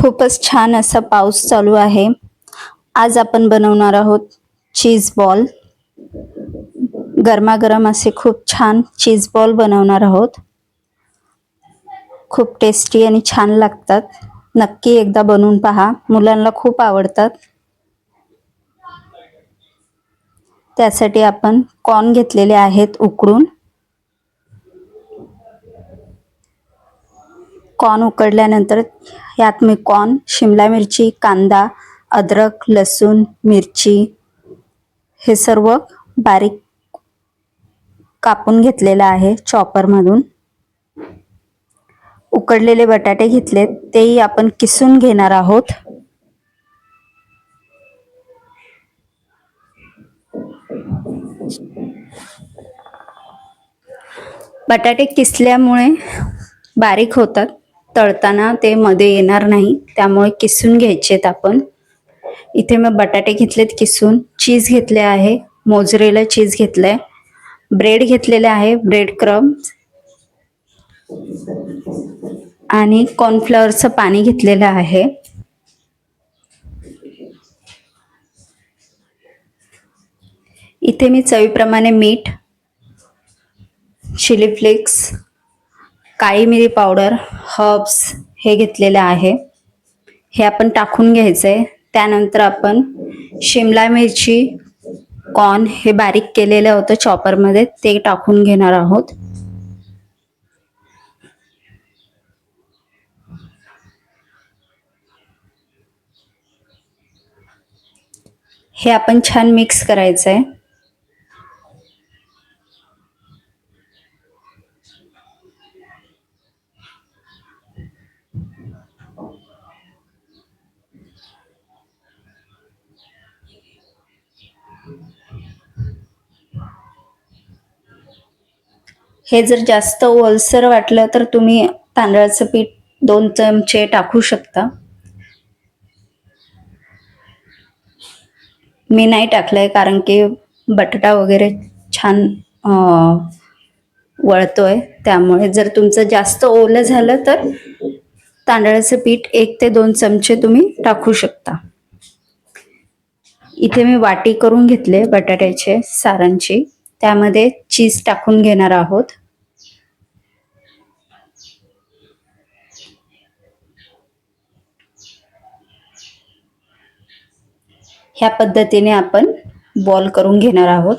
खूपच छान असा पाऊस चालू आहे. आज आपण बनवणार आहोत चीज बॉल. गरमागरम असे खूप छान चीज बॉल बनवणार आहोत. खूप टेस्टी आणि छान लागतात. नक्की एकदा बनवून पहा, मुलांना खूप आवडतात. त्यासाठी आपण कॉर्न घेतलेले आहेत उकडून. कॉर्न उकडल्यानंतर यात मी कॉर्न, शिमला मिरची, कांदा, अद्रक, लसूण, मिरची हे सर्व बारीक कापून घेतलेलं आहे चॉपरमधून. उकडलेले बटाटे घेतलेत, तेही आपण किसून घेणार आहोत. बटाटे किसल्यामुळे बारीक होतात, तळताना ते मध्ये येणार नाही, त्यामुळे किसून घ्यायचेत आपण. इथे मी बटाटे घेतलेत किसून. चीज घेतले आहे, मोझरेला चीज घेतलंय. ब्रेड घेतलेले आहे, ब्रेड क्रम्स, आणि कॉर्नफ्लॉवरचं पाणी घेतलेलं आहे. इथे मी चवीप्रमाणे मीठ, चिली फ्लेक्स, काळी मिरी पावडर, हर्ब्स हे घेतलेले आहे. हे आपण टाकून घ्यायचंय. त्यानंतर आपण शिमला मिरची, कॉर्न हे बारीक केलेलं होतं चॉपरमध्ये, ते टाकून घेणार आहोत. हे आपण छान मिक्स करायचंय. हे जर जास्त ओलसर वाटलं तर तुम्ही तांदळाचं पीठ 2 चमचे टाकू शकता. मी नाही टाकलंय कारण की बटाटा वगैरे छान वळतोय, त्यामुळे जर तुमचं जास्त ओलं झालं तर तांदळाचं पीठ 1 ते 2 चमचे तुम्ही टाकू शकता. इथे मी वाटी करून घेतले बटाट्याचे सारणची. त्यामध्ये चीज टाकून घेणार आहोत. ह्या पद्धतीने आपण बॉल करून घेणार आहोत.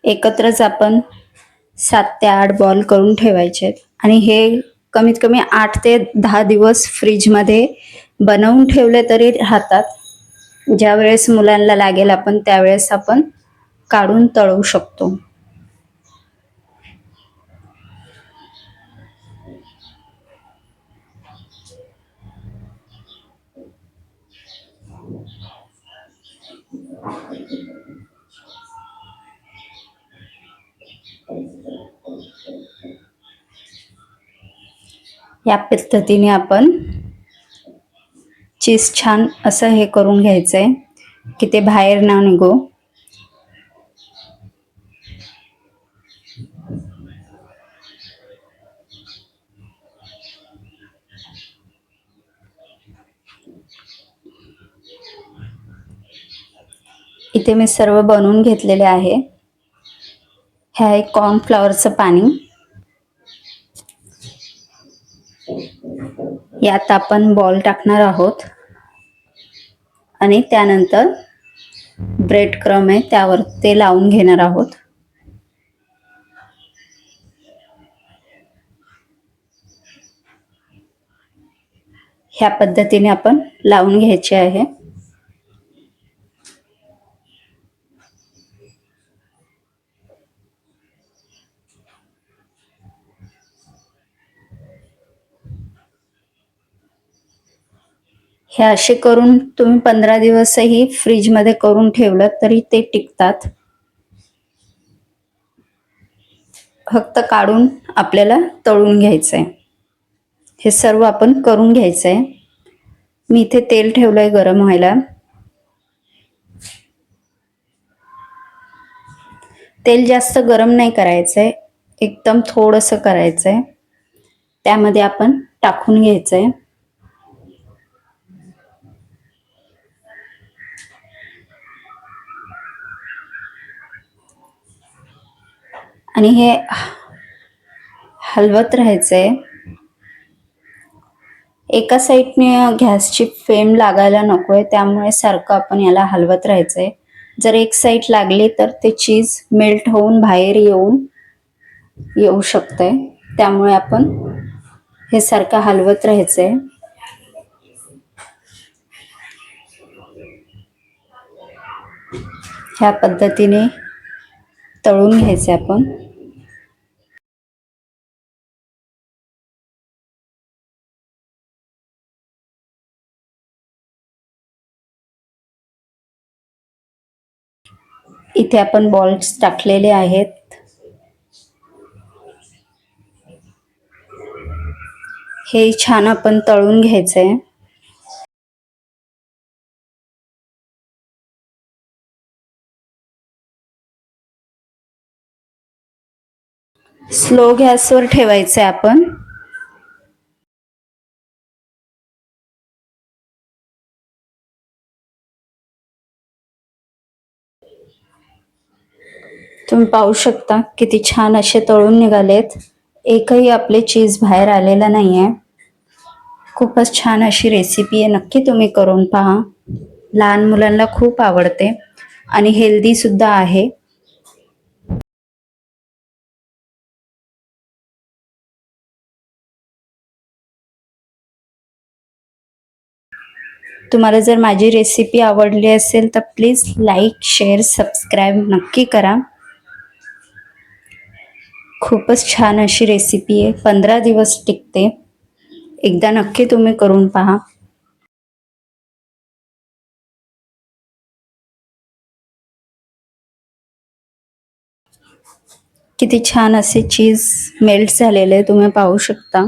एकत्रच आपण 7 ते 8 बॉल करून ठेवायचे आणि हे कमीत कमी 8 ते 10 दिवस फ्रीजमध्ये बनवून ठेवले तरी राहतात. ज्या वेळेस मुलांना लागेल आपण त्यावेळेस आपण काढून तळू शकतो. या पद्धतीने आपण चीज छान असं हे करून घ्यायचंय की ते बाहेर ना निघो. इथे मी सर्व बनवून घेतलेले आहे. हे आहे कॉर्नफ्लॉवरचं पाणी. यात आपण बॉल टाकणार आहोत आणि त्यानंतर ब्रेड क्रम आहे त्यावर ते लावून घेणार आहोत. ह्या पद्धतीने आपण लावून घ्यायचे आहे. हे असे करून तुम्ही 15 दिवसही फ्रीजमध्ये करून ठेवलं तरी ते टिकतात. फक्त काढून आपल्याला तळून घ्यायचंय. हे सर्व आपण करून घ्यायचंय. मी इथे तेल ठेवलंय गरम व्हायला. तेल जास्त गरम नाही करायचंय, एकदम थोडंसं करायचंय. त्यामध्ये आपण टाकून घ्यायचंय. आणि हे हलवत राहायचंय. एका साईडने गॅसची फ्लेम लागायला नकोय, त्यामुळे सारखं आपण याला हलवत राहायचंय. जर एक साईड लागली तर ते चीज मेल्ट होऊन बाहेर येऊ शकतंय. त्यामुळे आपण हे सारखं हलवत राहायचंय. ह्या पद्धतीने तळून घ्यायचे आपण. इथे आपण बॉल्स टाकलेले आहेत. हे छान आपण तळून घ्यायचंय. स्लो गॅसवर ठेवायचंय आपण. तुम्ही पाहू शकता किती छान असे तळून निघालेत. एकही आपले चीज बाहेर आलेला नाहीये. खूपच छान अशी रेसिपी आहे. नक्की तुम्ही करून पहा. लहान मुलांना खूप आवडते आणि हेल्दी सुद्धा आहे. तुम्हाला जर माझी रेसिपी आवडली असेल तर प्लीज लाईक, शेअर, सबस्क्राईब नक्की करा. खूपच छान अशी रेसिपी आहे. 15 दिवस टिकते. एकदा नक्की तुम्ही करून पहा. किती छान असे चीज मेल्ट झालेले तुम्ही पाहू शकता.